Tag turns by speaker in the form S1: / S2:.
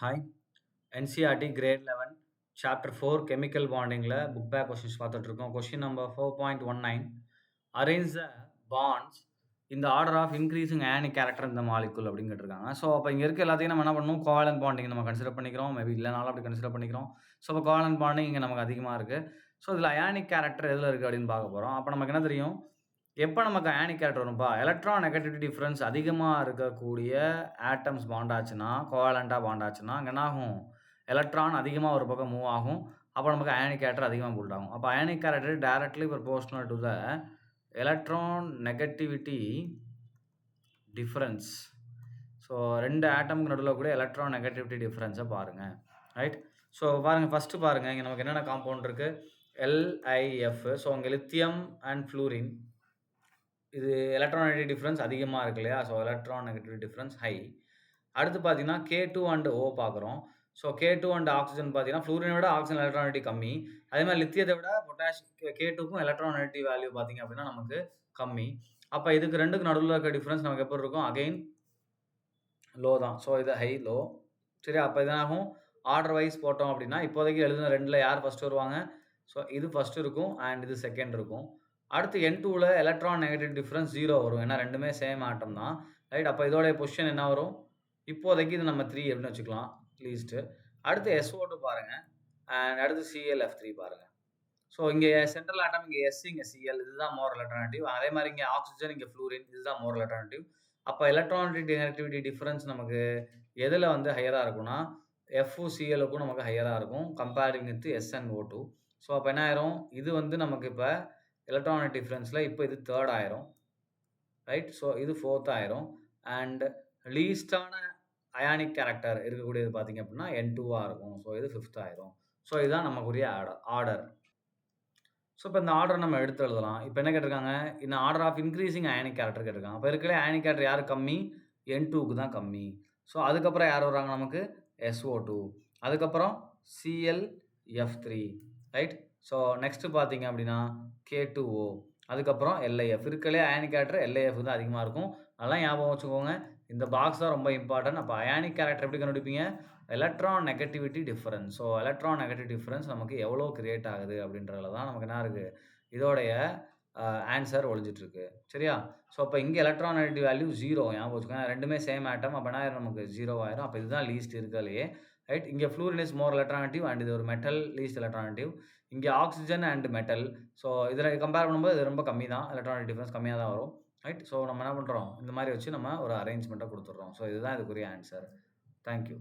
S1: Hi, NCERT Grade 11, Chapter 4 Chemical Bondingல book back questions பார்த்துட்டு இருக்கோம். Question number 4.19. Arrange the bonds in the order of increasing ionic character in the molecule அப்படின்னு கேட்டிருக்காங்க. So அப்போ இங்கே இருக்க எல்லாத்தையும் நம்ம என்ன பண்ணணும், கோவலன் பாண்டிங் நம்ம கன்சிடர் பண்ணிக்கிறோம். மேபி இல்லைனாலும் அப்படி கன்சிடர் பண்ணிக்கிறோம். ஸோ அப்போ கோவலன் பாண்டிங் இங்கே நமக்கு அதிகமாக இருக்குது. ஸோ இதில் அயானிக் கேரக்டர் எதில் இருக்குது அப்படின்னு பார்க்க போகிறோம். அப்போ நமக்கு என்ன தெரியும், எப்போ நமக்கு அயானிக் கேரக்டர் வரும்பா, எலக்ட்ரான் நெகட்டிவிட்டி டிஃப்ரென்ஸ் அதிகமாக இருக்கக்கூடிய ஆட்டம்ஸ் பாண்ட் ஆச்சுன்னா, கோவலண்ட்டாக பாண்ட் ஆச்சுன்னா அங்கே என்ன ஆகும், எலக்ட்ரான் அதிகமாக ஒரு பக்கம் மூவ் ஆகும். அப்போ நமக்கு அயானிக் கேரக்டர் அதிகமாக பில்ட் ஆகும். அப்போ ionic character directly proportional to the electron negativity difference. So ரெண்டு ஆட்டமுக்கு நடுவில் கூட எலக்ட்ரான் நெகட்டிவிட்டி டிஃப்ரென்ஸை பாருங்கள். ரைட். ஸோ பாருங்கள், ஃபஸ்ட்டு பாருங்கள், இங்கே நமக்கு என்னென்ன காம்பவுண்ட் இருக்குது, LiF. ஸோ இங்கே லித்தியம் அண்ட் ஃப்ளூரின், இது எலக்ட்ரான் நெகட்டிவிட்டி டிஃப்ரென்ஸ் அதிகமாக இருக்கு இல்லையா. So electron negativity difference high. அடுத்து பார்த்தீங்கன்னா K2 அண்ட் O பார்க்குறோம். ஸோ K2 அண்ட் ஆக்சிஜன் பார்த்தீங்கன்னா ஃப்ளூரினை விட ஆக்சிஜன் எலக்ட்ரான் நெகட்டிவிட்டி கம்மி. அதே மாதிரி லித்தியத்தை விட K2க்கும் எலக்ட்ரான் நெகட்டிவ் வேல்யூ பார்த்தீங்க அப்படின்னா நமக்கு கம்மி. அப்போ இதுக்கு ரெண்டுக்கு நடுவில் இருக்க டிஃப்ரென்ஸ் நமக்கு எப்படி இருக்கும், அகைன் லோ தான். ஸோ இது ஹை லோ. சரி, அப்போ இதாகும் ஆர்டர் வைஸ் போட்டோம் அப்படின்னா இப்போதைக்கு எழுதுன ரெண்டில் யார் ஃபஸ்ட்டு வருவாங்க, ஸோ இது ஃபஸ்ட்டு இருக்கும் அண்ட் இது செகண்ட் இருக்கும். அடுத்து N2ல எலக்ட்ரான் நெகட்டிவ் டிஃப்ரென்ஸ் 0 வரும், ஏன்னா ரெண்டுமே சேம் ஆட்டம் தான். ரைட். அப்போ இதோடைய பொசிஷன் என்ன வரும், இப்போதைக்கு இது நம்ம 3 அப்படின்னு வச்சுக்கலாம் லீஸ்ட்டு. அடுத்து SO2 பாருங்கள் அண்ட் அடுத்து ClF3 பாருங்கள். ஸோ இங்கே சென்ட்ரல் ஆட்டம் இங்கே S, இங்கே Cl, இதுதான் மோர் எலக்ட்ரானிட்டிவ். அதே மாதிரி இங்கே ஆக்சிஜன், இங்கே ஃப்ளூரின், இதுதான் மோர் எலக்ட்ரானிட்டிவ். அப்போ எலக்ட்ரானிக் நெகட்டிவிட்டி டிஃப்ரென்ஸ் நமக்கு எதில் வந்து ஹையராக இருக்கும்னா FuClக்கும் நமக்கு ஹையராக இருக்கும் கம்பேரிங் வித் SnO2. ஸோ அப்போ என்ன ஆயிரும், இது வந்து நமக்கு இப்போ எலக்ட்ரானிக் டிஃப்ரென்ஸில் இப்போ இது தேர்ட் ஆயிரும். ரைட். ஸோ இது ஃபோர்த் ஆயிரும். அண்ட் லீஸ்டான அயானிக் கேரக்டர் இருக்கக்கூடியது பார்த்தீங்க அப்படின்னா N2வாக இருக்கும். ஸோ இது ஃபிஃப்த் ஆயிரும். ஸோ இதுதான் நமக்குரிய ஆர்டர். ஸோ இப்போ இந்த ஆர்டர் நம்ம எடுத்து எழுதலாம். இப்போ என்ன கேட்டிருக்காங்க, இந்த order of increasing ionic character கேட்டிருக்காங்க. அப்போ இருக்கிற அயானிக் கேரக்டர் யார் கம்மி, N2க்கு தான் கம்மி. ஸோ அதுக்கப்புறம் யார் வர்றாங்க நமக்கு, SO2, அதுக்கப்புறம் ClF3. ரைட். ஸோ நெக்ஸ்ட்டு பார்த்தீங்க அப்படின்னா K2O, அதுக்கப்புறம் LiF. இருக்கலே அயானிக் கேரக்டர் LiF தான் அதிகமாக இருக்கும். நல்லா ஞாபகம் வச்சுக்கோங்க, இந்த பாக்ஸ் தான் ரொம்ப இம்பார்ட்டன்ட். அப்போ அயானிக் கேரக்டர் எப்படி கண்டுபிடிப்பீங்க, electron negativity difference. So electron negative difference நமக்கு எவ்வளோ கிரியேட் ஆகுது அப்படின்றதுல தான் நமக்கு என்ன இருக்குது, இதோடைய ஆன்சர் ஒழிஞ்சிட்ருக்கு. சரியா. ஸோ அப்போ இங்கே எலக்ட்ரான் நெகட்டிவ் வேல்யூ 0 ஞாபகம் வச்சுக்கோங்க, ரெண்டுமே சேம் ஆட்டம். அப்போ என்ன ஆயிரும், நமக்கு 0 ஆயிரும். அப்போ இதுதான் லீஸ்ட் இருக்கிறதுலையே. ரைட். இங்கே ஃப்ளூரின் இஸ் மோர் எலக்ட்ரானிட்டிவ் அண்ட் இது ஒரு மெட்டல், லீஸ்ட் எலக்ட்ரானிட்டிவ். இங்கே ஆக்சிஜன் அண்ட் மெட்டல். ஸோ இதில் கம்பேர் பண்ணும்போது இது ரொம்ப கம்மி தான், எலக்ட்ரானிக் டிஃப்ரென்ஸ் கம்மியாக தான் வரும். ரைட். ஸோ நம்ம என்ன பண்ணுறோம், இந்த மாதிரி வச்சு நம்ம ஒரு அரேஞ்ச்மெண்ட்டாக கொடுத்துட்றோம். ஸோ இதுதான் இதுக்குரிய ஆன்சர். தேங்க்யூ.